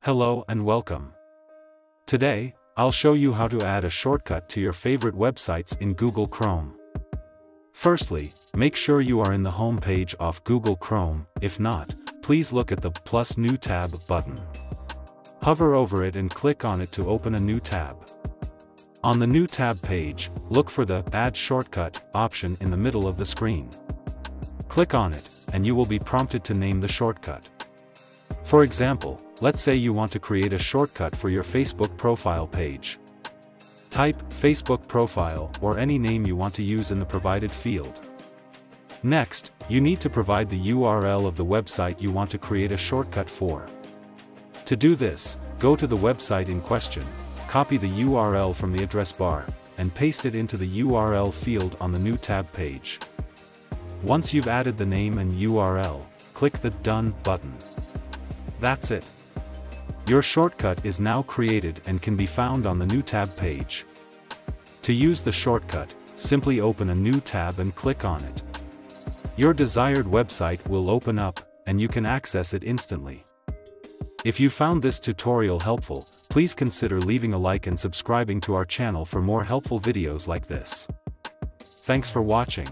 Hello and welcome. Today, I'll show you how to add a shortcut to your favorite websites in Google Chrome. Firstly, make sure you are in the home page of Google Chrome. If not, please look at the plus new tab button. Hover over it and click on it to open a new tab. On the new tab page, look for the Add Shortcut option in the middle of the screen. Click on it, and you will be prompted to name the shortcut. For example, let's say you want to create a shortcut for your Facebook profile page. Type Facebook profile or any name you want to use in the provided field. Next, you need to provide the URL of the website you want to create a shortcut for. To do this, go to the website in question, copy the URL from the address bar, and paste it into the URL field on the new tab page. Once you've added the name and URL, click the Done button. That's it. Your shortcut is now created and can be found on the new tab page. To use the shortcut, simply open a new tab and click on it. Your desired website will open up, and you can access it instantly. If you found this tutorial helpful, please consider leaving a like and subscribing to our channel for more helpful videos like this. Thanks for watching.